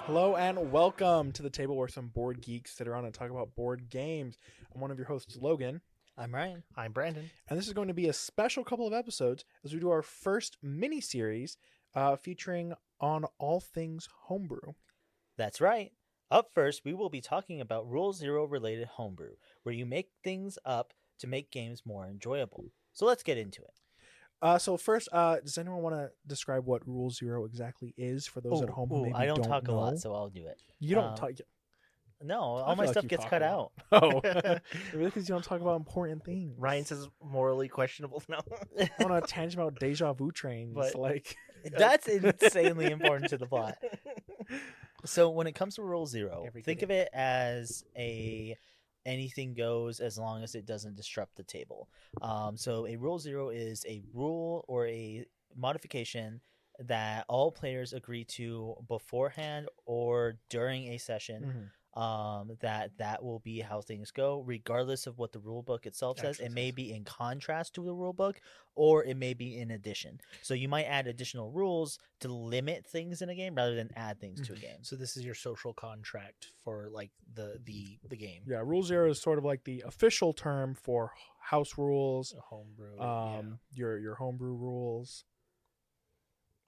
Hello and welcome to the table where some board geeks sit around and talk about board games. I'm one of your hosts, Logan, I'm Ryan. I'm Brandon. and this is going to be a special couple of episodes as we do our first mini series featuring on all things homebrew. That's right. Up first, we will be talking about Rule Zero related homebrew, where you make things up to make games more enjoyable. So let's get into it. So first, does anyone want to describe what Rule Zero exactly is for those at home who maybe I don't talk know? a lot, so I'll do it. You don't talk. No, I all my feel like stuff you gets talk cut a out. lot. Oh, really? Because you don't talk about important things. Ryan says morally questionable. No. I want to tangent about deja vu trains. But- like That's insanely important to the plot. So when it comes to Rule Zero, Every think good of it as anything goes as long as it doesn't disrupt the table. So a Rule Zero is a rule or a modification that all players agree to beforehand or during a session. That will be how things go, regardless of what the rule book itself says. Actually It may says. be in contrast to the rule book, or it may be in addition. So you might add additional rules to limit things in a game rather than add things to a game. So this is your social contract for like the game. yeah, Rule Zero is sort of like the official term for house rules. A homebrew. Your homebrew rules.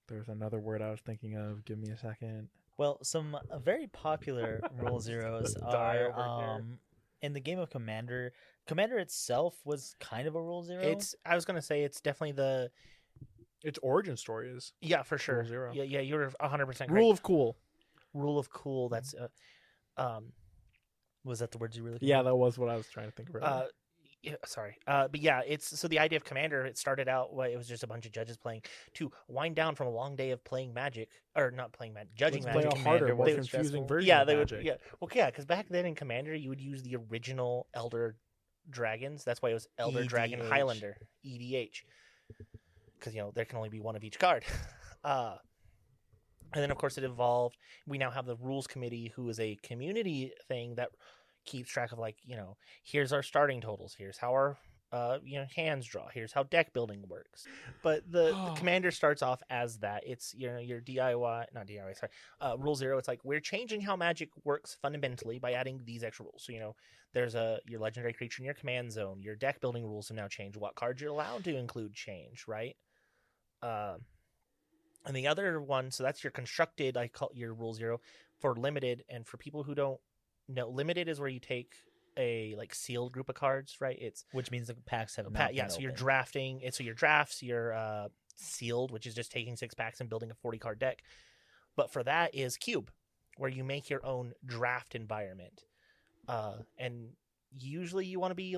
There's another word I was thinking of. Give me a second. Well, some very popular Rule Zeros Die over are in the game of Commander. Commander itself was kind of a Rule Zero. I was gonna say it's definitely Its origin story is for sure. Rule Zero. Yeah, you're 100% Rule of Cool. Rule of cool. That's Was that the words you were looking Yeah, for? that was what I was trying to think of. sorry. But yeah, it's so the idea of Commander, it started out it was just a bunch of judges playing to wind down from a long day of playing Magic, or not playing Magic, judging Let's play Magic. a harder, Commander more was confusing stressful. version Yeah, of they Magic. would. Yeah, well, yeah, because back then in Commander, you would use the original Elder Dragons. That's why it was Elder Dragon EDH. Highlander, EDH, because there can only be one of each card. And then of course it evolved. We now have the Rules Committee, who is a community thing that keeps track of here's our starting totals, here's how our hands draw, here's how deck building works. But the Commander starts off as that. It's your DIY, not DIY, sorry, Rule Zero. It's like we're changing how Magic works fundamentally by adding these extra rules. So there's your legendary creature in your command zone. Your deck building rules have now changed. What cards you're allowed to include change, right? And the other one, so that's your constructed, I call your Rule Zero. For limited, and for people who don't know, limited is where you take a sealed group of cards, right? It's Which means the packs have not been so you're opened. drafting. So your drafts, you're sealed, which is just taking 6 packs and building a 40 card deck. But for that is cube, where you make your own draft environment, and usually you want to be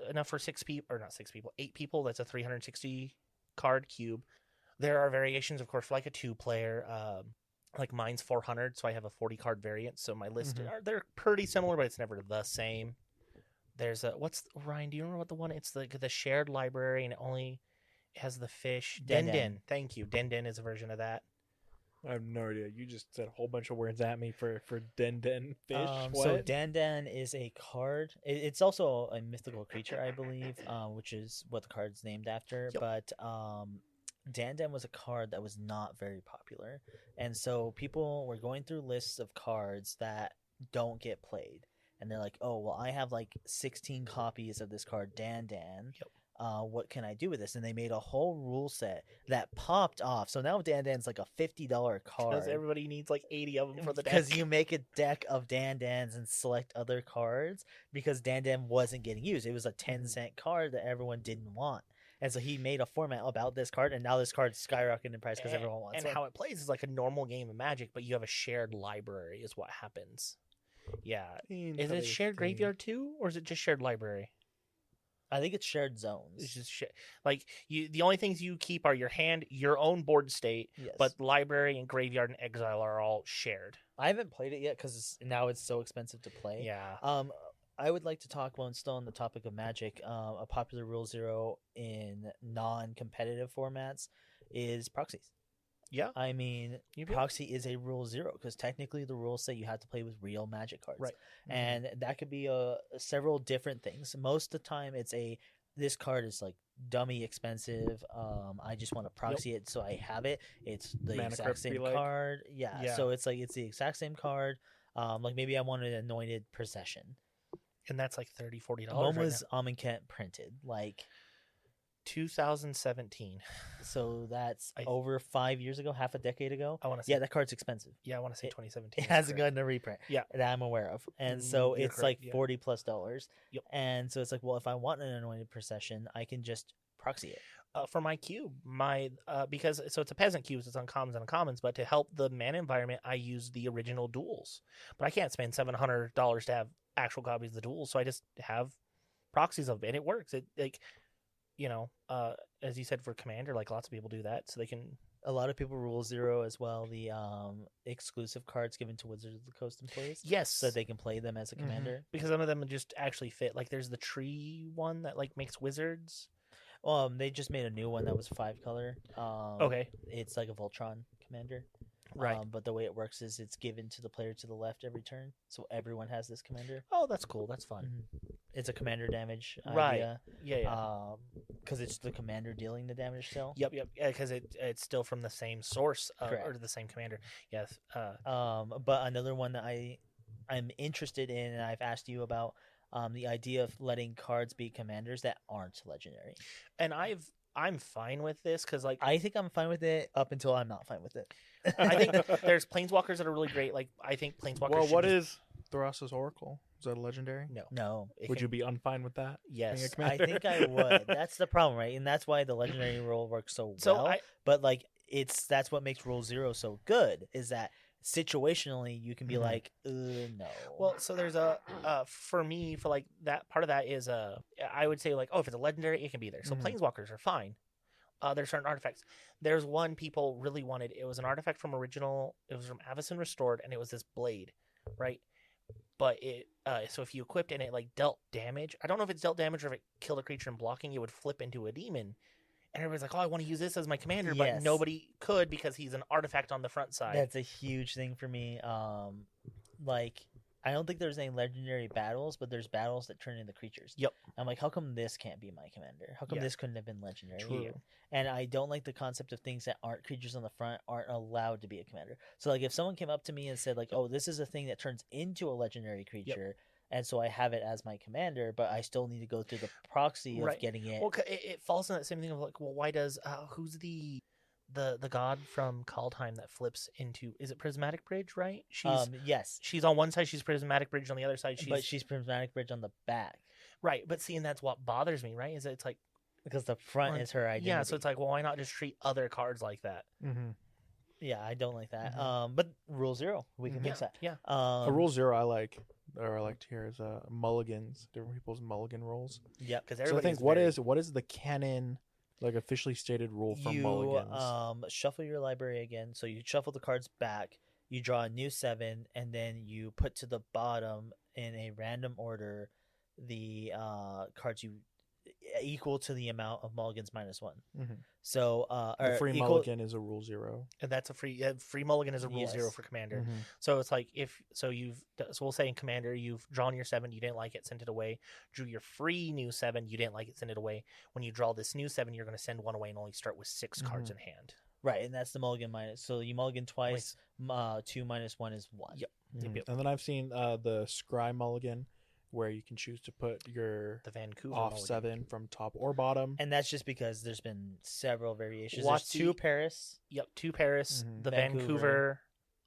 enough for 6 people, or not 6 people, 8 people. That's a 360 card cube. There are variations, of course, for a 2-player. Like mine's 400, so I have a 40 card variant. So my list they're pretty similar, but it's never the same. There's Ryan? Do you remember what the one? It's the shared library, and it only has the fish. Den. Thank you. Den is a version of that. I have no idea. You just said a whole bunch of words at me for Den fish. So What? Dan is a card. It's also a mythical creature, I believe, which is what the card's named after. Yep. But Dan was a card that was not very popular, and so people were going through lists of cards that don't get played, and they're like, "Oh, well, I have 16 copies of this card, Dan. Yep. What can I do with this?" And they made a whole rule set that popped off. So now Dan's like a $50 card. Because everybody needs 80 of them for the deck. Because you make a deck of Dans and select other cards, because Dan wasn't getting used. It was a 10-cent card that everyone didn't want. And so he made a format about this card, and now this card's skyrocketing in price because everyone wants it. And how it plays is like a normal game of Magic, but you have a shared library is what happens. Yeah. Is it shared graveyard too, or is it just shared library? I think it's shared zones. It's just the only things you keep are your hand, your own board state, Yes. but library and graveyard and exile are all shared. I haven't played it yet because now it's so expensive to play. Yeah. I would like to talk, while I'm still on the topic of Magic, a popular Rule Zero in non-competitive formats is proxies. Yeah. I mean, You- proxy is a Rule Zero because technically the rules say you have to play with real Magic cards. Right. And that could be several different things. Most of the time it's a this card is like dummy expensive. I just want to proxy it so I have it. It's the Mana exact crypt be same like? card. Yeah, Yeah. so it's like it's the exact same card. Like maybe I want an anointed procession. And that's like $30-$40 When right was now. Amonkhet printed? Like 2017. so that's I- over 5 years ago, half a decade ago. I want to say Yeah, that card's expensive. I want to say It- 2017. It is hasn't correct. gotten a reprint. Yeah. That I'm aware of. And so You're it's correct, like yeah. $40+. Yep. And so it's like, well, if I want an anointed procession, I can just proxy it. For my cube, because so it's a peasant cube, so it's uncommons and uncommons. But to help the mana environment, I use the original duels. But I can't spend $700 to have actual copies of the duels, so I just have proxies of it, and it works. It like, as you said for Commander, like lots of people do that, so they can. A lot of people rule 0 as well. The exclusive cards given to Wizards of the Coast employees, Yes, so they can play them as a Mhm. commander. because some of them just actually fit. Like there's the tree one that like makes wizards. They just made a new one that was 5-color. Okay, It's like a Voltron commander. right. But the way it works is it's given to the player to the left every turn, so everyone has this commander. Oh, that's cool. That's fun. It's a commander damage Right. idea. Yeah, yeah. Because it's the commander dealing the damage still. Yep. Yeah, because it's still from the same source Correct. or the same commander. Yes. But another one that I'm interested in, and I've asked you about, the idea of letting cards be commanders that aren't legendary. And I'm fine with this because like I think I'm fine with it up until I'm not fine with it. I think there's planeswalkers that are really great. Like I think planeswalkers. Well, should what just- is Thrasa's Oracle? Is that a legendary? no? No. It Would can- you be unfine with that? Yes. being a I commander? think I would. That's the problem, right? And that's why the legendary rule works so So well. I But like that's what makes Rule 0 so good, is that situationally you can be Mhm. like, no. well, so there's a for me for like that part of that is I would say like if it's a legendary it can be there. So Mhm. planeswalkers are fine. There's certain artifacts. There's one people really wanted. It was an artifact from original. It was from Avacyn Restored, and it was this blade, right? But it so if you equipped and it like dealt damage, I don't know if it's dealt damage or if it killed a creature in blocking, it would flip into a demon. And everybody's like, "Oh, I want to use this as my commander," but Yes. nobody could because he's an artifact on the front side. That's a huge thing for me. Like I don't think there's any legendary battles, but there's battles that turn into creatures. Yep. I'm like, how come this can't be my commander? How come Yeah. this couldn't have been legendary? True. And I don't like the concept of things that aren't creatures on the front aren't allowed to be a commander. So like if someone came up to me and said like, "Oh, this is a thing that turns into a legendary creature," and so I have it as my commander, but I still need to go through the proxy of Right. getting it. Well, it falls in that same thing of like, well, why does who's the god from Kaldheim that flips into? Is it Prismatic Bridge? Right? Yes, She's on one side. She's Prismatic Bridge on the other side. but she's prismatic bridge on the back right. But see, and that's what bothers me. Right? Is that it's like because the front Right. is her identity. yeah. So it's like, well, why not just treat other cards like that? Mm-hmm. Yeah, I don't like that. Mhm. But Rule 0, we can Mhm. fix that. Yeah. A rule 0 I like, or I like to hear is mulligans. Different people's mulligan rules. Yep. Because So I everybody think what is the canon, like officially stated rule for You mulligans? shuffle your library again. So you shuffle the cards back. You draw a new 7, and then you put to the bottom in a random order the cards you equal to the amount of mulligans -1. Mhm. So The or free equal- mulligan is a rule 0. and that's a free mulligan is a rule 0 Yes. for commander. Mhm. So it's like so we'll say in commander you've drawn your 7, you didn't like it, sent it away. Drew your free new 7, you didn't like it, sent it away. When you draw this new 7, you're going to send one away and only start with 6 cards in hand. Right, and that's the mulligan minus. So you mulligan twice. 2 minus 1 is 1. Yep. Mhm. Yep. And then I've seen the scry mulligan, where you can choose to put your The Vancouver off mulligan. 7 from top or bottom. And that's just because there's been several variations. Watsy- There's 2 Paris. Yep, 2 Paris, Mhm. the Vancouver. Vancouver.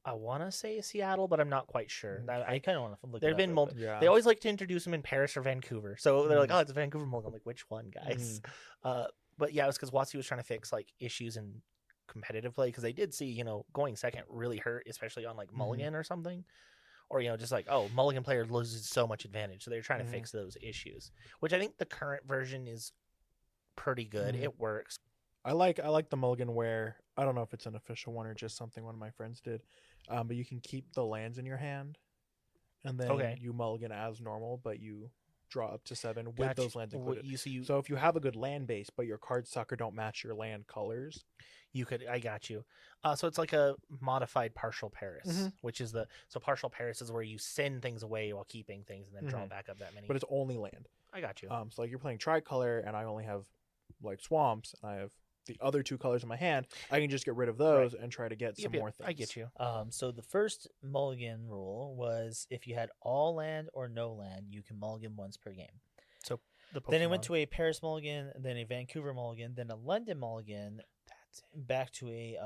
I want to say Seattle, but I'm not quite sure. I kind of want to look. There've it up been real multi- quick. Yeah. They always like to introduce them in Paris or Vancouver, so they're like, Mhm. "Oh, it's a Vancouver mulligan." I'm like, "Which one, guys?" But yeah, it was because Watsy was trying to fix like issues in competitive play because they did see going second really hurt, especially on like mulligan or something, or just like mulligan player loses so much advantage, so they're trying Mhm. to fix those issues, which I think the current version is pretty good. Mhm. It works. I like the mulligan where I don't know if it's an official one or just something one of my friends did, but you can keep the lands in your hand, and then Okay. you mulligan as normal, but you draw up to 7 with Gotcha. those lands included. You So if you have a good land base, but your card sucker don't match your land colors, You could, I got you. So it's like a modified partial Paris, Mhm. which is so partial Paris is where you send things away while keeping things and then draw Mhm. back up that many. but it's only land. I got you. So like you're playing tricolor, and I only have like swamps, and I have the other 2 colors in my hand. I can just get rid of those and try to get some more things. I get you. So the first mulligan rule was if you had all land or no land, you can mulligan once per game. So then it went to a Paris mulligan, then a Vancouver mulligan, then a London mulligan, back to a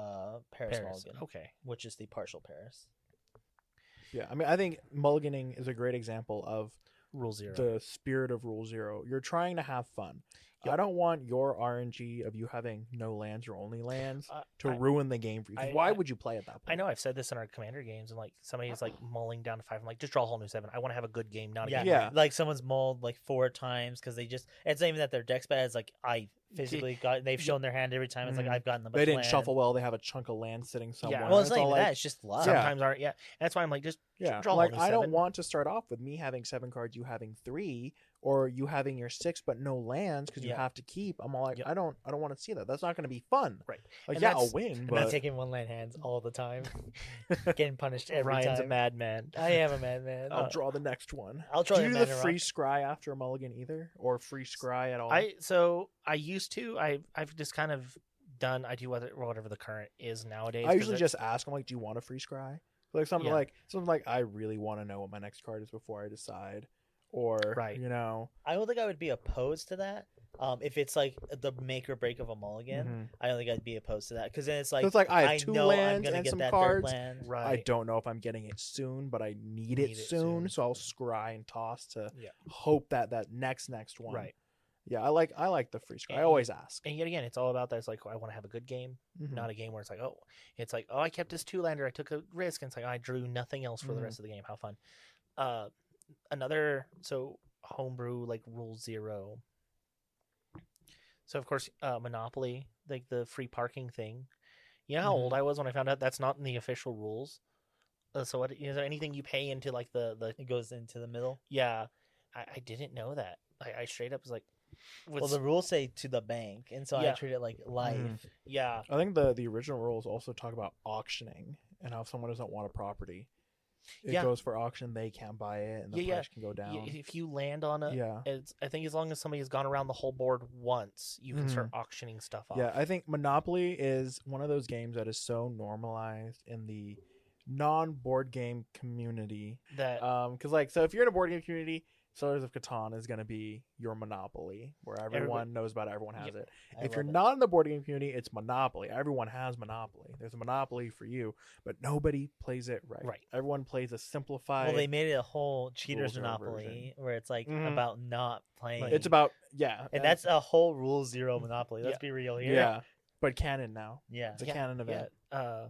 Paris mulligan. Okay. Which is the partial Paris. Yeah, I mean, I think mulliganing is a great example of Rule 0. the spirit of Rule 0. You're trying to have fun. Yep. I don't want your RNG of you having no lands or only lands to I- ruin the game for you. 'Cause why would you play at that point? I know I've said this in our commander games, and like somebody is like mulling down to 5. I'm like, just draw a whole new 7. I want to have a good game, not a game. Yeah. Like someone's mulled like 4 times because they just, it's not even that their deck's bad. It's like I physically they've shown their hand every time. It's like I've gotten them. They didn't shuffle well. They have a chunk of land sitting somewhere. Well, it's not all even like, that. It's just luck. Sometimes aren't. Yeah, and that's why I'm like, just draw a like whole new I 7. don't want to start off with me having 7 cards, you having 3, or you having your 6 but no lands because you have to keep. I'm all like, I don't want to see that. That's not going to be fun. Right. Like, And yeah, that's- I'll win, I'm but taking 1 land hands all the time, getting punished every Ryan's time. a madman. I am a madman. I'll draw the next one. I'll draw Do you the do the mana free rock. scry after a mulligan either, or free scry at all? I used to. I've just kind of done. I do whatever the current is nowadays. I 'cause usually it- just ask. I'm like, do you want a free scry? Like something Yeah. like I really want to know what my next card is before I decide, or Right. you know. I don't think I would be opposed to that. If it's like the make or break of a mulligan, I don't think I'd be opposed to that because then it's like, So it's like I have 2 know I'm lands gonna and get some that cards. third land. right. I don't know if I'm getting it soon, but I need it soon, so I'll scry and toss to Yeah. hope that next one. Right. Yeah, I like the free scry. I And- always ask. And yet again, it's all about that. It's like I want to have a good game, Mhm. not a game where it's like, I kept this 2-lander, I took a risk, and it's like I drew nothing else for the rest of the game. How fun! Homebrew like Rule 0. So of course, Monopoly, like the free parking thing. You know how old I was when I found out that's not in the official rules. So what is there anything you pay into like the It goes into the middle. yeah? I didn't know that. I straight up was like, Well, the rules say to the bank, and so I Yeah. treat it like life. yeah. I think the original rules also talk about auctioning and how if someone doesn't want a property, it Yeah. goes for auction. They can't buy it, and the Yeah, price can go down. If you land on a, Yeah. I think as long as somebody has gone around the whole board once, you can start Mm-hmm. auctioning stuff off. Yeah, I think Monopoly is one of those games that is so normalized in the non-board game community. That Because so if you're in a board game community, Settlers of Catan is going to be your Monopoly, where everyone knows about it, everyone has it. I If you're love it. not in the board game community, it's Monopoly. Everyone has Monopoly. There's a Monopoly for you, but nobody plays it right. Right. Everyone plays a simplified. Well, they made it a whole cheaters Rules monopoly version. where it's like Mhm. about not playing. It's about and that's a whole Rule 0 monopoly. Let's Yeah. be real here. yeah, but canon now. Yeah. It's a canon event. Yeah.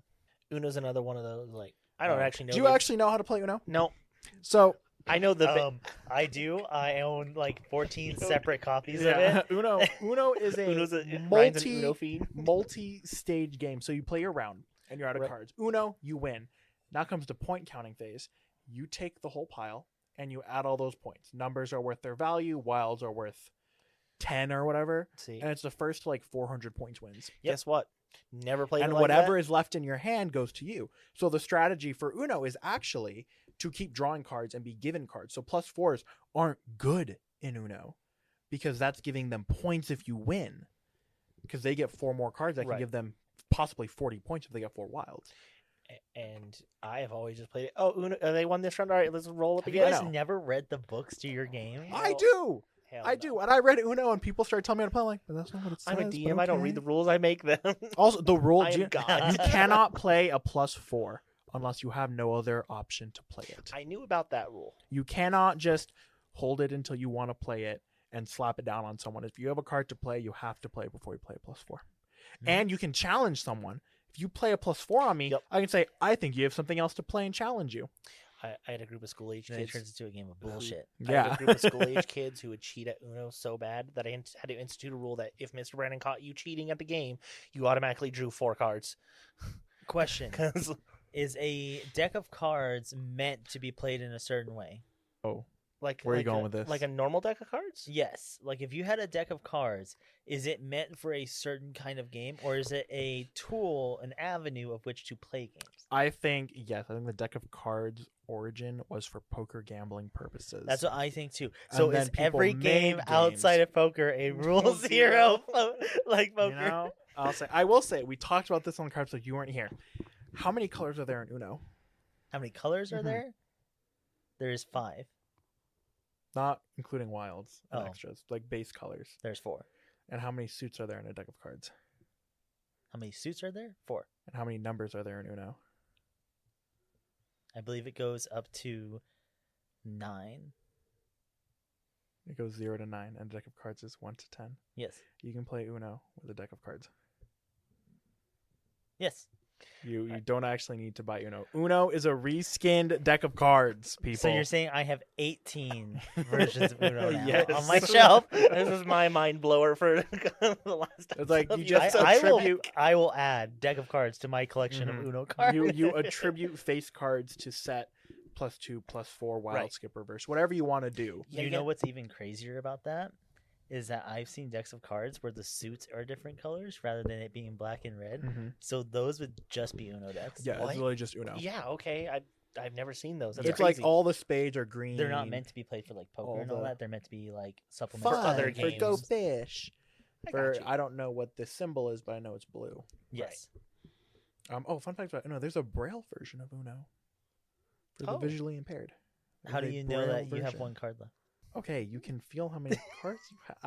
Uno's another one of those. Like I don't actually know. Do you the- actually know how to play Uno? No, So I know the. I do. I own like 14 separate copies of yeah, it. Uno is a Uno's Ryan's an Uno feed. multi-stage game. So you play your round and you're out of Right. cards. Uno, you win. Now comes the point counting phase. You take the whole pile and you add all those points. Numbers are worth their value. Wilds are worth 10 or whatever. See, And it's the first to like 400 points wins. guess what? Never played. And it like whatever that. is left in your hand goes to you. So the strategy for Uno is actually to keep drawing cards and be given cards. So +4s aren't good in Uno because that's giving them points if you win. Because they get 4 more cards that can Right. give them possibly 40 points if they get 4 wilds. And I have always just played it. Oh, Uno, they won this round. All right, let's roll up Have you again. guys know. never read the books to your game? I do. Hell I no. do. And I read Uno and people started telling me how to play. I'm like, but that's not what it says. I'm a but DM. I don't read the okay." rules. I make them. Also, the rule I am you, God. you cannot play a +4 unless you have no other option to play it. I knew about that rule. You cannot just hold it until you want to play it and slap it down on someone. If you have a card to play, you have to play it before you play a +4. And you can challenge someone. If you play a +4 on me, Yep. I can say, I think you have something else to play and challenge you. I had a group of school age Then it kids. turns into a game of bullshit. I had a group of school age kids who would cheat at Uno so bad that I had to institute a rule that if Mr. Brandon caught you cheating at the game, you automatically drew 4 cards. Question: 'Cause- Is a deck of cards meant to be played in a certain way? Oh, Where are you going with this? Like a normal deck of cards? Yes. Like if you had a deck of cards, is it meant for a certain kind of game, or is it a tool, an avenue of which to play games? I think yes. I think the deck of cards origin was for poker gambling purposes. That's what I think too. And So then is people every game made outside games. of poker a rule Rule zero, zero. like poker? You know, I will say we talked about this on cards like you weren't here. How many colors are there in Uno? How many colors are Mhm. there? There is 5. Not including wilds and Oh. extras, like base colors. There's 4. And how many suits are there in a deck of cards? How many suits are there? 4. And how many numbers are there in Uno? I believe it goes up to 9. It goes 0 to 9, and a deck of cards is 1 to 10. Yes. You can play Uno with a deck of cards. Yes. You don't actually need to buy Uno. Uno is a reskinned deck of cards, people. So you're saying I have 18 versions of Uno now Yes. on my shelf? This is my mind blower for the last It's like episode. you just I attribute will add deck of cards to my collection Mhm. of Uno cards. you attribute face cards to set +2, +4 wild Right. skip reverse, whatever you want to do. Yeah, You yeah. know what's even crazier about that? Is that I've seen decks of cards where the suits are different colors rather than it being black and red. So those would just be Uno decks. Yeah, What? it's really just Uno. Yeah, okay. I've never seen those. That's It's crazy. like all the spades are green. They're not meant to be played for like poker all and all the- that. They're meant to be like supplemental. For other for Go games. Fish. I For got you. I don't know what the symbol is, but I know it's blue. Yes. Oh, fun fact about Uno: there's a Braille version of Uno for the Oh. visually impaired. How do There's a you know Braille that you have version. one card left? Okay, you can feel how many cards you have.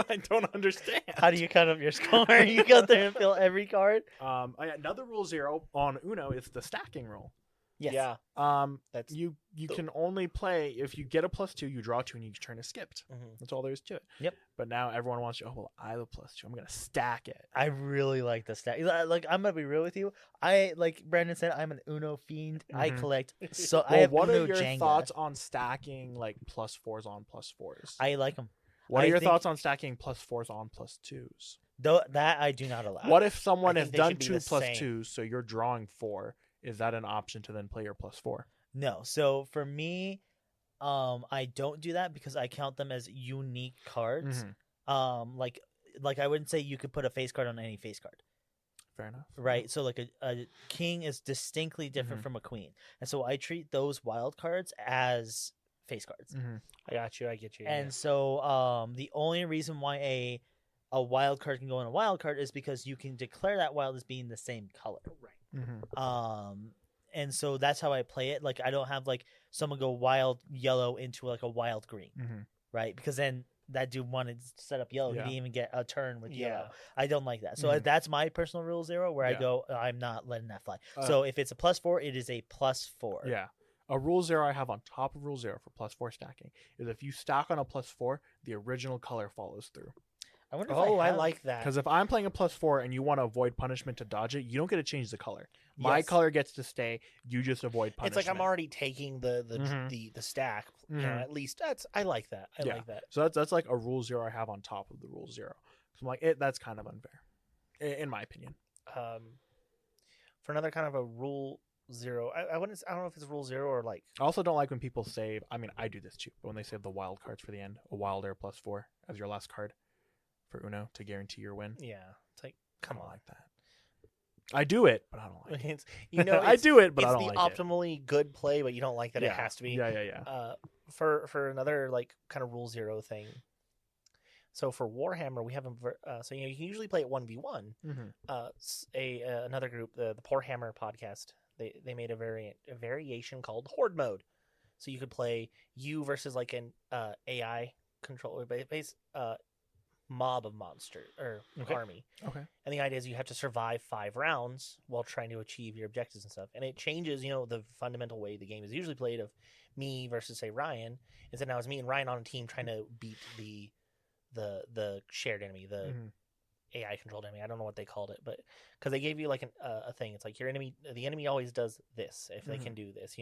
I don't understand. How do you count up your score? You go there and fill every card? Another rule 0 on Uno is the stacking rule. Yes. Yeah, that's You can only play if you get a +2, you draw 2, and each turn is skipped. mhm. That's all there is to it. Yep. But now everyone wants you. Oh well, I have a +2. I'm gonna stack it. I really like the stack. Like I'm gonna be real with you. I like Brandon said, I'm an Uno fiend. I Mhm. collect. So I Well, have what Uno are your Jenga. thoughts on stacking like +4s on +4s? I like them. What are I your think- thoughts on stacking +4s on +2s? Though that I do not allow. What if someone I has think they done should be 2 the same. +2s, so you're drawing 4? Is that an option to then play your +4? No. So for me, I don't do that because I count them as unique cards. Mhm. Like I wouldn't say you could put a face card on any face card, Fair enough. right? So like a king is distinctly different Mhm. from a queen, and so I treat those wild cards as face cards. Mm-hmm. I got you. I get you. And so the only reason why a wild card can go in a wild card is because you can declare that wild as being the same color. Mm-hmm. And so that's how I play it. Like I don't have like someone go wild yellow into like a wild green, Mm-hmm. right? Because then that dude wanted to set up yellow. Yeah. He didn't even get a turn with Yeah. yellow. I don't like that. So Mhm. that's my personal rule 0 where I Yeah. go, I'm not letting that fly. Uh, So if it's a +4, it is a +4. Yeah. A rule 0 I have on top of rule 0 for +4 stacking is if you stack on a +4, the original color follows through. I wonder if Oh, I have- like that. Because if I'm playing a +4 and you want to avoid punishment to dodge it, you don't get to change the color. My Yes. color gets to stay. You just avoid punishment. It's like I'm already taking the Mhm. the stack. You know, Mhm. at least I like that. I Yeah. like that. So that's like a rule 0 I have on top of the rule 0. So I'm like, that's kind of unfair, in my opinion. For another kind of a rule 0, I wouldn't. I don't know if it's rule 0 or like. I also don't like when people save. I mean, I do this too, but when they save the wild cards for the end, a wild or +4 as your last card for Uno to guarantee your win. Yeah, it's like I come don't on. like that. I do it, but I don't like it. It's, you know, I do it, but it's I don't the like it. optimally good play, but you don't like that it has to be. Yeah. For another like kind of rule 0 thing. So for Warhammer, we have so you can usually play it 1v1. Mm-hmm. Another group, the Poor Hammer podcast, they made a variation called Horde mode. So you could play you versus like an AI controller base mob of monster or Okay. army. Okay. And the idea is you have to survive 5 rounds while trying to achieve your objectives and stuff. And it changes, the fundamental way the game is usually played of me versus say Ryan. Instead now it's me and Ryan on a team trying to beat the shared enemy, the Mhm. AI controlled enemy. I don't know what they called it, but because they gave you like a thing. It's like the enemy always does this if they Mhm. can do this.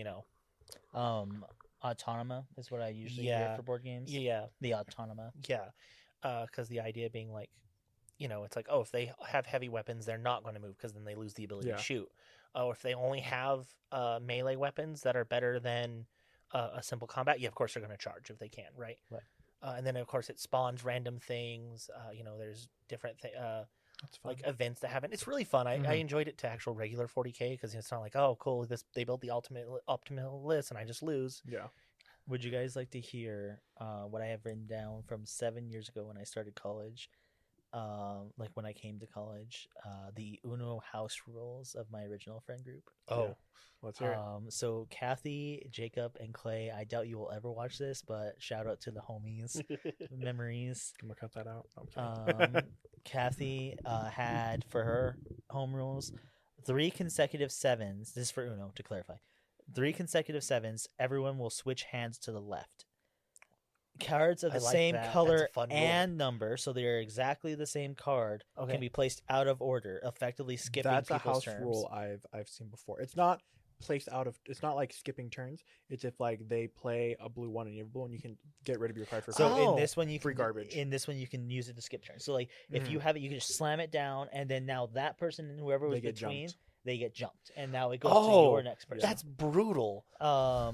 Autonoma is what I usually Yeah. hear for board games. Yeah. The Autonoma. Yeah. Because the idea being like, it's like, oh, if they have heavy weapons, they're not going to move because then they lose the ability Yeah. to shoot. Oh, if they only have melee weapons that are better than a simple combat, yeah, of course they're going to charge if they can, right? Right. And then of course it spawns random things. There's different That's fun. like events that happen. It's really fun. I Mhm. enjoyed it to actual regular 40K because it's not like, oh cool, they built the optimal list and I just lose. Yeah. Would you guys like to hear what I have written down from 7 years ago when I started college? Like when I came to college, the Uno house rules of my original friend group. Oh, Let's hear it. So Kathy, Jacob, and Clay, I doubt you will ever watch this, but shout out to the homies. Memories. I'm gonna cut that out. I'm kidding. Kathy had for her home rules 3 consecutive sevens. This is for Uno to clarify. 3 consecutive sevens. Everyone will switch hands to the left. Cards of I the like same that. That's a color fun rule. and number, so they are exactly the same card, Okay. can be placed out of order, effectively skipping That's a people's house turns. rule I've seen before. It's not placed out of. It's not like skipping turns. It's if like they play a blue one and you have a blue one, you can get rid of your card for So free. Oh, in this one you free can garbage. In this one you can use it to skip turns. So like if you Mhm. have it, you can just slam it down, and then now that person and whoever was They get between, jumped. they get jumped, and now it goes Oh, to your next person. that's brutal. I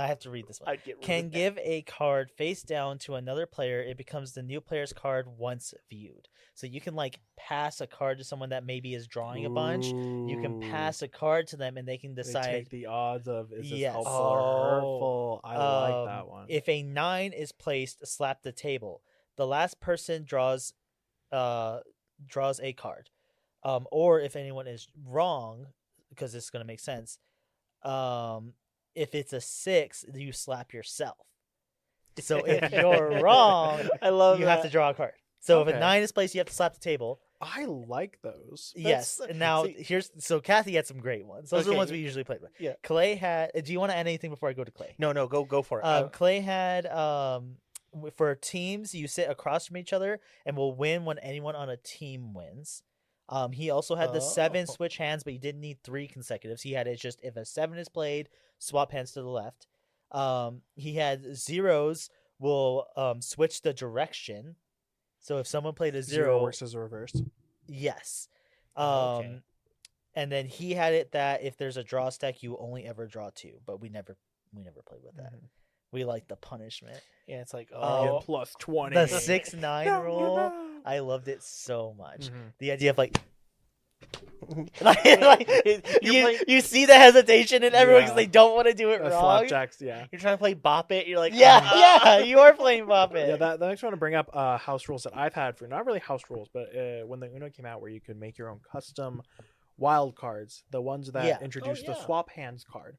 have to read this one. I'd get Can really give a card face down to another player. It becomes the new player's card once viewed. So you can like pass a card to someone that maybe is drawing a bunch. You can Ooh. pass a card to them, and they can They decide take the odds of is this Yes. helpful Oh. or hurtful. I like that one. If a 9 is placed, slap the table. The last person draws a card. Or if anyone is wrong, because this is going to make sense, if it's a 6, you slap yourself. So if you're wrong, I love you have to draw a card. So if Okay. a 9 is placed, you have to slap the table. I like those. Yes. That's- And now see- so Kathy had some great ones. Those are the Okay. ones we usually play with. Yeah. Clay had. Do you want to add anything before I go to Clay? No, go for it. Clay had for teams, you sit across from each other and will win when anyone on a team wins. He also had the 7 Oh. switch hands, but he didn't need 3 consecutives. He had it just if a 7 is played, swap hands to the left. He had zeros will switch the direction. So if someone played a 0, works as a reverse. yes. Okay. And then he had it that if there's a draw stack, you only ever draw 2, but we never played with that. Mhm. We like the punishment. Yeah, it's like, You oh, get plus 20. The 6-9 No, rule, no. I loved it so much. Mhm. The idea of like, You're you, playing- you see the hesitation in everyone because Yeah. they don't want to do it wrong. Slapjacks, yeah. you're trying to play Bop It. You're like, Yeah, ah. yeah, you are playing Bop It. Yeah, that makes me want to bring up house rules that I've had for not really house rules, but when the Uno came out, where you could make your own custom wild cards, the ones that Yeah. introduced Oh, the yeah. swap hands card.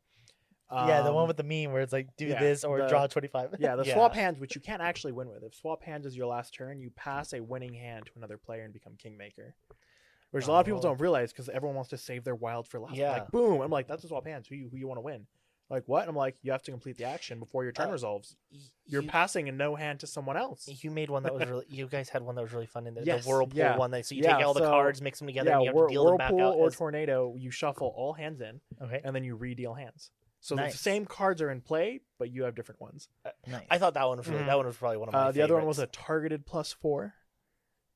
Yeah, the one with the meme where it's like do yeah, this or the- draw 25. yeah, the Yeah. swap hands, which you can't actually win with. If swap hands is your last turn, you pass a winning hand to another player and become kingmaker. Which a lot of people Oh. don't realize because everyone wants to save their wild for last. Yeah. Like boom, I'm like that's a swap hands. Who you want to win? Like what? I'm like you have to complete the action before your turn resolves. You're you, passing a no hand to someone else. you made one that was really. You guys had one that was really fun in there. Yes, The whirlpool yeah. one. That so you Yeah, take all the so- cards, mix them together, Yeah, and you have to deal them back whirlpool out. or as- tornado, you shuffle all hands in, Okay, and then you re-deal hands. So Nice. the same cards are in play, but you have different ones. nice. I thought that one was really. Mhm. That one was probably one of my. The other one was a favorites. targeted +4,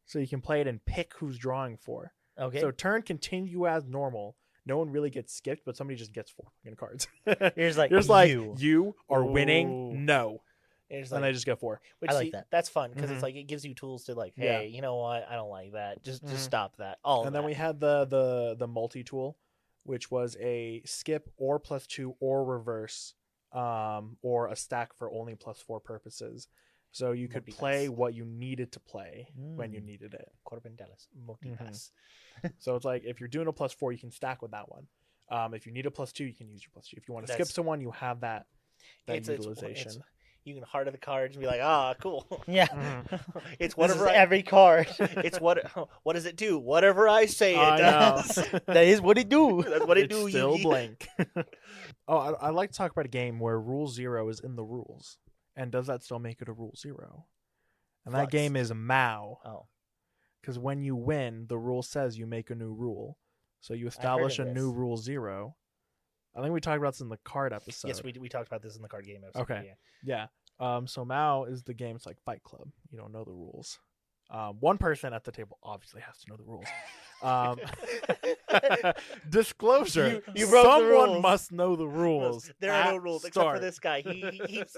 so you can play it and pick who's drawing 4. Okay, So turn continue as normal. No one really gets skipped, but somebody just gets 4 fucking cards. here's like Just like you. you are Ooh. winning, no, It's and like, they just get 4. which, I like see, that. That's fun because Mhm. it's like it gives you tools to like, Yeah. hey, you know what? I don't like that. Just Mhm. stop that. All And then we had the multi tool, which was a skip or +2 or reverse, or a stack for only +4 purposes. So you could play Multipass. what you needed to play when you needed it. Corbin Dallas multipass. So it's like if you're doing a +4, you can stack with that one. If you need a +2, you can use your +2. If you want to skip That's- someone, you have that It's utilization. you can heart of the cards and be like, ah, cool. Yeah, Mhm. It's this is whatever. every card. It's what. What does it do? Whatever I say, it I know. does. That is what it do. That's what it It's do. still Yugi. blank. I like to talk about a game where Rule 0 is in the rules, and does that still make it a Rule 0? And that Flux. game is Mao, Oh, because when you win, the rule says you make a new rule. So you heard establish a of new this. Rule 0. I think we talked about this in the card episode. Yes, we talked about this in the card game episode. Okay. Yeah. Yeah. So Mao is the game. It's like Fight Club. You don't know the rules. One person at the table obviously has to know the rules. Disclosure: You broke the someone rules. must know the rules. There are no at rules except start. for this guy. He's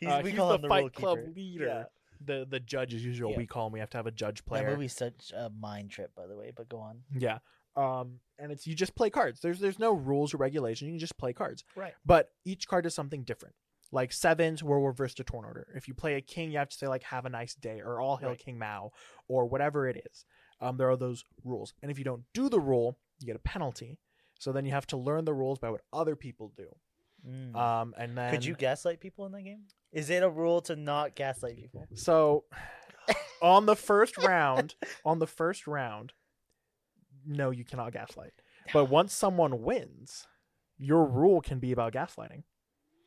We He's call the him the Fight rule Club keeper. leader. The judge is usually what Yeah. we call him. We have to have a judge That player. movie's such a mind trip, by the way. But go on. Yeah. And it's you just play cards. There's no rules or regulation. You can just play cards. right. But each card is something different. Like sevens will reverse to turn order. If you play a king, you have to say like "Have a nice day" or "All hail Right. King Mao" or whatever it is. There are those rules, and if you don't do the rule, you get a penalty. So then you have to learn the rules by what other people do. And then Could you gaslight people in that game? Is it a rule to not gaslight people? So on the first round, no, you cannot gaslight. But once someone wins, your rule can be about gaslighting.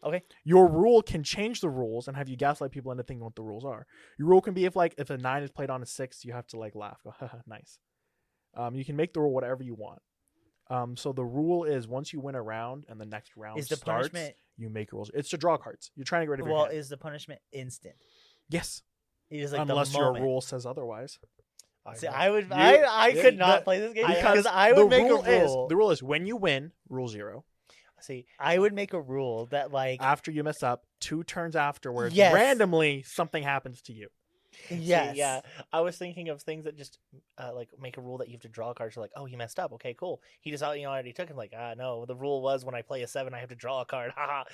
Okay. Your rule can change the rules and have you gaslight people into thinking what the rules are. Your rule can be if a 9 is played on a 6, you have to like laugh, go, haha, nice. You can make the rule whatever you want. So the rule is once you win a round and the next round Is the starts, punishment? you make rules. It's to draw cards. You're trying to get rid of your Well, hand. is the punishment instant? Yes, It is like unless the your moment. rule says otherwise. See, know. I would. You- I yeah, could not the- play this game Because because I would make a rule. The rule is when you win, rule 0. See, I would make a rule that like After you mess up, 2 turns afterwards, Yes. randomly something happens to you. yes, See, yeah. I was thinking of things that just like make a rule that you have to draw cards. You're like, oh, he messed up. Okay, cool. He just already took him. Like, no, the rule was when I play a 7, I have to draw a card. Haha,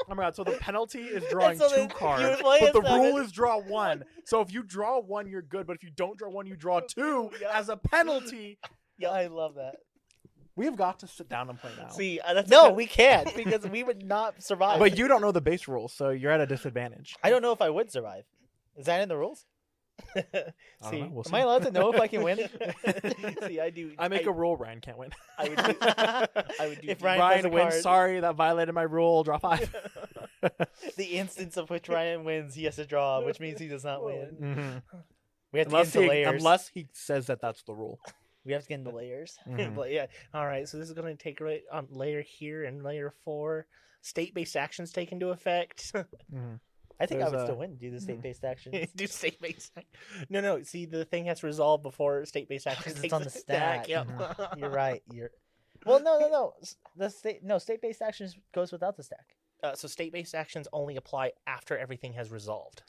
Oh my god! So the penalty is drawing so 2 then you cards, would play but a the rule 7. is draw 1. So if you draw 1, you're good. But if you don't draw 1, you draw 2 Yeah. as a penalty. Yeah, I love that. We have got to sit down and play now. See, that's No, we can't because we would not survive. But you don't know the base rules, so you're at a disadvantage. I don't know if I would survive. Is that in the rules? I don't See, know, we'll Am I allowed to know if I can win? See, I do. I make a rule. Ryan can't win. I would do. I would do. If Ryan plays a wins. card- Sorry, that violated my rule. Draw 5. The instance of which Ryan wins, he has to draw, which means he does not win. Mhm. We have to Unless get into he, layers. unless he says that that's the rule. We have to get into layers. Mhm. But yeah, all right. So this is going to take right on layer here and layer 4. State-based actions take into effect. Mhm. I think I There's would a- still win. Do the state-based actions. Do state-based. No. See, the thing has to resolve before state-based actions. Because it's takes on the stack. Yep. You're right. Well, no. State-based actions goes without the stack. So state-based actions only apply after everything has resolved.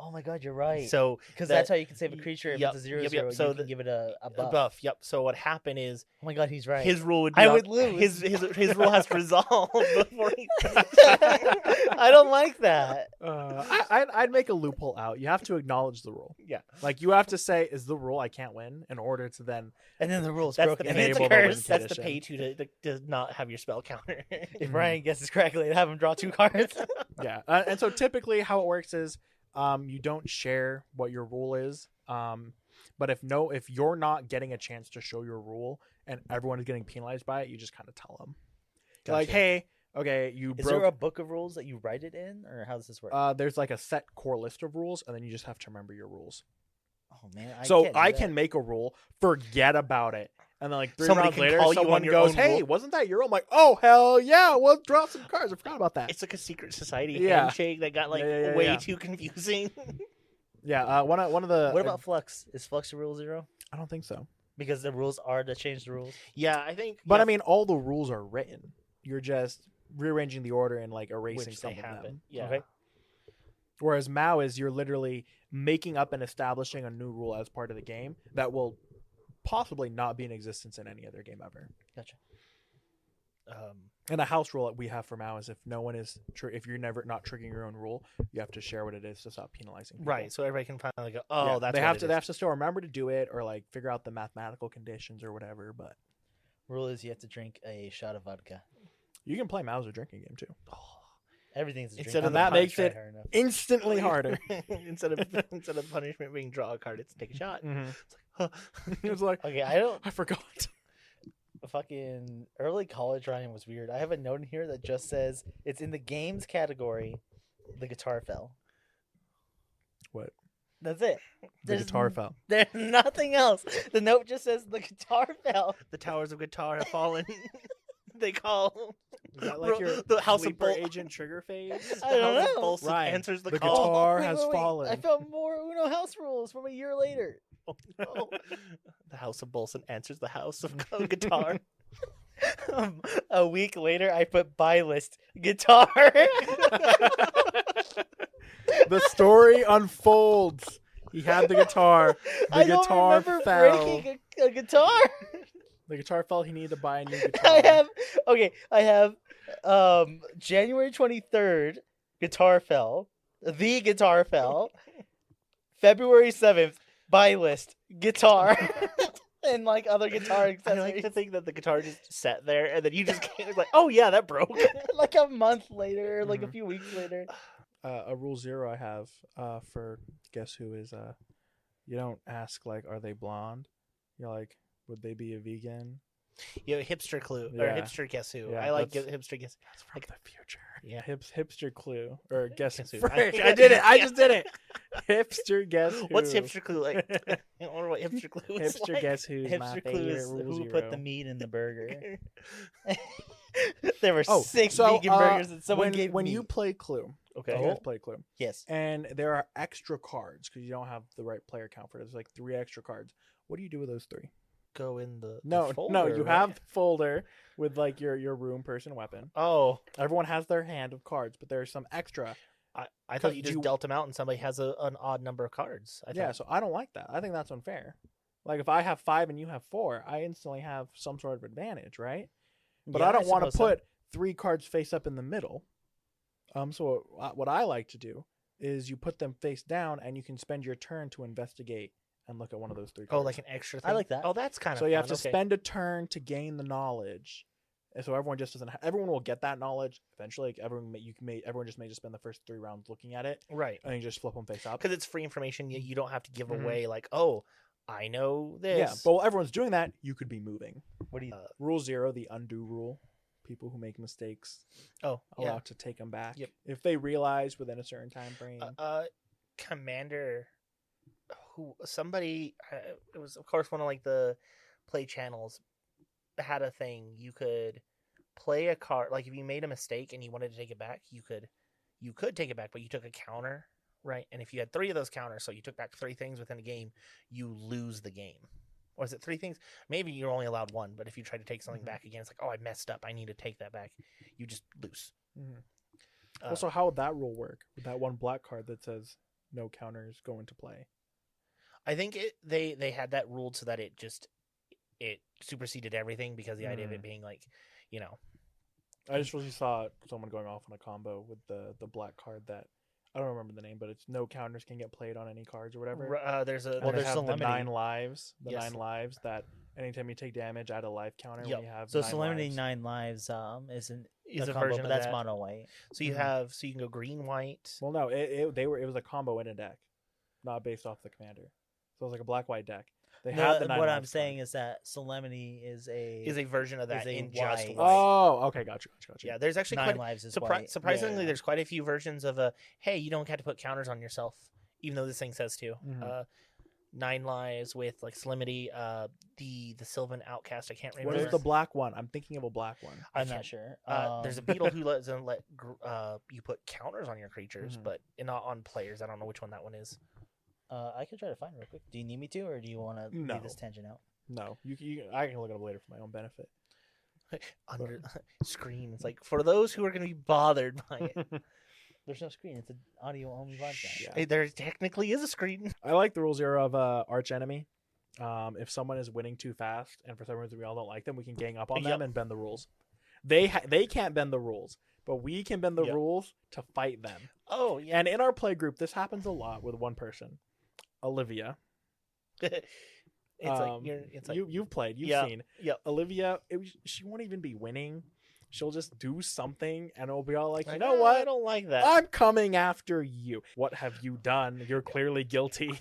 Oh my god, you're right. So Because that- that's how you can save a creature. If Yep, it's a 0/0, yep. So you can give it a a buff. buff. Yep. So what happened is Oh my god, he's right. his rule would be I on- would lose. His rule has to resolve before he. I don't like that. I'd make a loophole out. You have to acknowledge the rule. Yeah. Like you have to say, "Is the rule I can't win?" in order to then. And then the rule's That's broken. the, and it's a enable the win curse. that's the condition. pay to not have your spell counter. If Ryan guesses correctly, have him draw 2 cards. Yeah, and so typically how it works is, you don't share what your rule is. But if you're not getting a chance to show your rule and everyone is getting penalized by it, you just kind of tell them, like, Gotcha. "Hey, okay, you Is broke." there a book of rules that you write it in, or how does this work? There's like a set core list of rules, and then you just have to remember your rules. oh man, So can't do I that. can make a rule, forget about it, and then like 3 Somebody rounds can later, call you someone on your goes, own "Hey, rule." wasn't that your rule?" I'm like, "Oh hell yeah, we'll draw some cards. I forgot about that." It's like a secret society Yeah. handshake that got like Yeah, way yeah. too confusing. Yeah, one of the. What about Flux? Is Flux a rule 0? I don't think so. Because the rules are to change the rules. Yeah, I think. But yeah, I mean, all the rules are written. You're just rearranging the order and like erasing which some they of happen. them. Yeah. Okay. Whereas Mao is you're literally making up and establishing a new rule as part of the game that will possibly not be in existence in any other game ever. Gotcha. And a house rule that we have for Mao is if no one is if you're never not triggering your own rule, you have to share what it is to stop penalizing people. Right, so everybody can finally go. Oh, Yeah, that's they what have it to. is. They have to still remember to do it or like figure out the mathematical conditions or whatever. But Rule is you have to drink a shot of vodka. you can play Mao's a drinking game too. Everything's a drink. Instead of And the that punch, makes Try it hard enough. instantly harder. instead of punishment being draw a card, it's take a shot. It was like, Okay, I don't. I forgot. Fucking early college Ryan was weird. I have a note in here that just says it's in the games category. The guitar fell. What? That's it. The guitar fell. There's nothing else. The note just says the guitar fell. The towers of guitar have fallen. They call. Is that like your The House of sleeper Bull. agent trigger phase? I don't House of know. Bolson Ryan, answers the the call. guitar Wait, has wait, wait. fallen. I found more Uno house rules from a year later. Oh, no. The House of Bolson answers the House of Guitar. A week later, I put buy list guitar. The story unfolds. He had the guitar. The I don't guitar remember fell. breaking a guitar. The guitar fell. He needed to buy a new guitar. I have January 23rd, guitar fell. The guitar fell. February 7th, buy list guitar. And like other guitar I accessories. like to think that the guitar just sat there and then you just came like, oh yeah, that broke. Like a month later, like a Mhm. few weeks later. A rule 0 I have for guess who is you don't ask like are they blonde? You're like would they be a vegan? You know, hipster clue or Yeah. hipster guess who. Yeah, I like that's- hipster guess. That's from Like- the future. Yeah. Hipster clue or guess Guess who? who. Frick, I did it. I just did it. Hipster guess who? What's hipster clue like? I wonder what hipster clue is Hipster like. guess who's my Hipster favorite clue is rule who 0. put the meat in the burger. There were Oh, 6 so, vegan burgers and someone gave when meat. you play Clue, Okay. you guys play Clue, Yes. and there are extra cards because you don't have the right player count for it. There's like 3 extra cards. What do you do with those 3? Go in the No, folder, you right? have the folder with like your room person weapon. Oh, Everyone has their hand of cards, but there's some extra. I thought 'Cause you just you- dealt them out and somebody has an odd number of cards. I Yeah, thought, so I don't like that. I think that's unfair. Like if I have 5 and you have 4, I instantly have some sort of advantage, right? But Yeah, I don't want to suppose so. put 3 cards face up in the middle. So what I like to do is you put them face down, and you can spend your turn to investigate and look at one of those 3 cards. oh, like an extra thing. I like that. Oh, that's kind of so you have to okay. spend a turn to gain the knowledge, and so everyone just doesn't. Everyone will get that knowledge eventually. Like everyone just may just spend the first 3 rounds looking at it, right and you just flip them face up. because it's free information. You don't have to give Mhm. away like, oh, I know this. Yeah, but while everyone's doing that, you could be moving. What do you? Rule 0, the undo rule. People who make mistakes oh, allowed yeah. to take them back Yep. if they realize within a certain time frame. Commander, who somebody it was of course one of like the play channels had a thing you could play a card like if you made a mistake and you wanted to take it back you could take it back but you took a counter right and if you had 3 of those counters so you took back 3 things within a game you lose the game. Or is it 3 things? Maybe you're only allowed 1, but if you try to take something Mhm. back again, it's like, oh, I messed up. I need to take that back. You just lose. Mhm. Uh, Also, how would that rule work with that one black card that says no counters go into play? I think they had that ruled so that it superseded everything because the idea of it being like, you know, I just really saw someone going off on a combo with the black card that I don't remember the name, but it's no counters can get played on any cards or whatever. there's a And Well, they there's have the Solemnity. 9 lives. The Yes. 9 lives that anytime you take damage, add a life counter. Yep. When you have So 9 Solemnity lives. 9 lives isn't is a a combo, version but of that's that. mono white. So you Mhm. have so you can go green white. Well, no, it was a combo in a deck, not based off the commander. So it was like a black white deck. They had the 9 what lives I'm saying card. is that Solemnity is a Version of that a in just white. white. Oh, okay, gotcha. Yeah, there's actually 9 quite lives is surpri- white. surprisingly Yeah. there's quite a few versions of a hey you don't have to put counters on yourself even though this thing says to. Mhm. 9 lives with like Solemnity, the Sylvan Outcast. I can't What remember. is the black one? I'm thinking of a black one. I'm can't- not sure. There's a beetle who doesn't let you put counters on your creatures, Mhm. but not on players. I don't know which one that one is. I can try to find it real quick. Do you need me to, or do you want to No. leave this tangent out? No, I can look it up later for my own benefit. Under screen, it's like for those who are going to be bothered by it. There's no screen. It's an audio only podcast. Yeah. Hey, there technically is a screen. I like the rule 0 of arch enemy. If someone is winning too fast, and for some reason we all don't like them, we can gang up on them Yep. and bend the rules. They can't bend the rules, but we can bend the Yep. rules to fight them. Oh yeah, And in our play group, this happens a lot with one person, Olivia. it's like You've played, you've Yeah. seen. Yep. Olivia, she won't even be winning. She'll just do something, and it'll be all like, you like, know "Ah, what? I don't like that. I'm coming after you. What have you done? You're clearly guilty.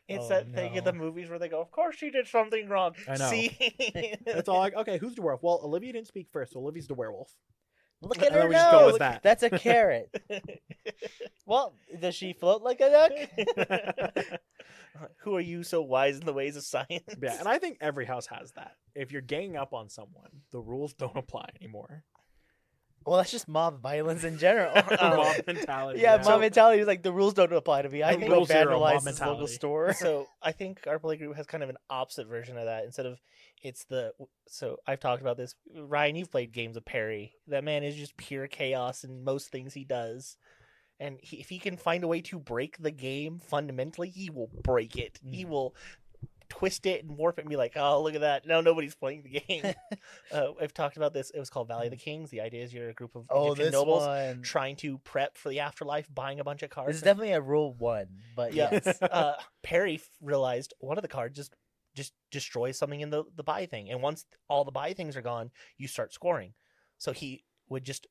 It's Oh, that thing in the no. movies where they go, "Of course she did something wrong." I know. See, It's all like, okay, who's the werewolf? Well, Olivia didn't speak first, so Olivia's the werewolf. Look And at then her we just go nose. with that. That's a carrot. Well, does she float like a duck? Who are you so wise in the ways of science? Yeah, and I think every house has that. If you're ganging up on someone, the rules don't apply anymore. Well, that's just mob violence in general. Mob mentality. Yeah, So- mob mentality is like the rules don't apply to me. I can go Rule zero, mob vandalize this local mentality. store. So I think our play group has kind of an opposite version of that. Instead of so I've talked about this. Ryan, you've played games of Perry. That man is just pure chaos in most things he does. And if he can find a way to break the game fundamentally, he will break it. He will twist it and warp it and be like, oh, look at that. No, nobody's playing the game. I've talked about this. It was called Valley of the Kings. The idea is you're a group of Egyptian this nobles one. trying to prep for the afterlife, buying a bunch of cards. This is definitely a rule 1, but Yeah. yes. Perry realized one of the cards just destroys something in the buy thing. And once all the buy things are gone, you start scoring. So he would just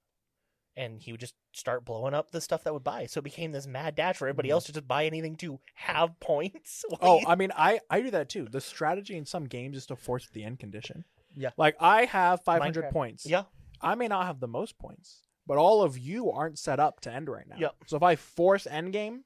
start blowing up the stuff that would buy. So it became this mad dash for everybody else to just buy anything to have points. Oh, I mean, I do that too. The strategy in some games is to force the end condition. Yeah. Like I have 500 Minecraft. points. Yeah. I may not have the most points, but all of you aren't set up to end right now. Yep. So if I force end game,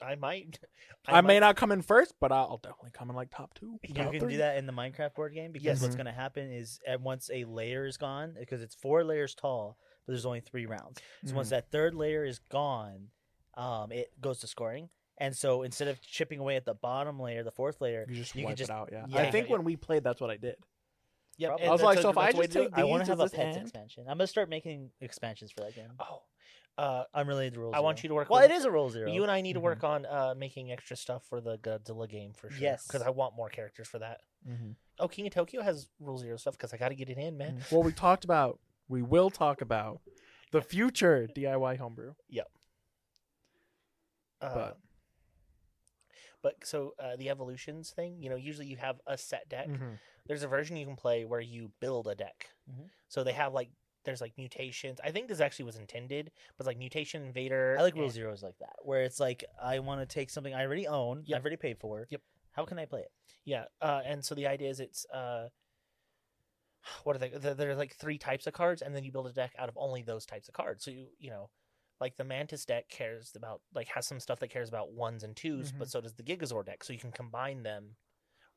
I might. I may not come in first, but I'll definitely come in like top 2. You top can 3. do that in the Minecraft board game because Yes. what's going to happen is once a layer is gone, because it's 4 layers tall, but there's only 3 rounds. So once that 3rd layer is gone, it goes to scoring. And so instead of chipping away at the bottom layer, the 4th layer, You just you wipe can just it out. Yeah. yeah, I think yeah. when we played, that's what I did. Yep. Probably. I was That's like, a- so if I that's a way just to do take it. these, I want to have a does this pets end? expansion. I'm going to start making expansions for that game. Oh, Unrelated to Rule I want Zero. you to work. Well, with, it is a Rule Zero. You and I need to work on making extra stuff for the Godzilla game for sure. Yes. because I want more characters for that. Mm-hmm. Oh, King of Tokyo has Rule Zero stuff because I got to get it in, man. Well, we will talk about the future DIY homebrew. But so the evolutions thing, usually you have a set deck. There's a version you can play where you build a deck. Mhm. So they have there's mutations. I think this actually was intended, but like mutation invader. I like Rule and- Zeros like that, where it's like I want to take something I already own, Yep. I've already paid for. Yep. How can I play it? Yeah, and so the idea is it's what are they? There's like 3 types of cards, and then you build a deck out of only those types of cards. So like the Mantis deck cares about has some stuff that cares about 1s and 2s, but so does the Gigazord deck. So you can combine them.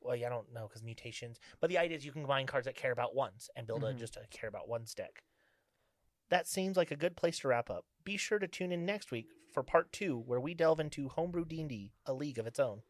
Well, yeah, I don't know because mutations, but the idea is you can combine cards that care about 1s and build just a care about 1s deck. That seems like a good place to wrap up. Be sure to tune in next week for part 2, where we delve into Homebrew D&D, a league of its own.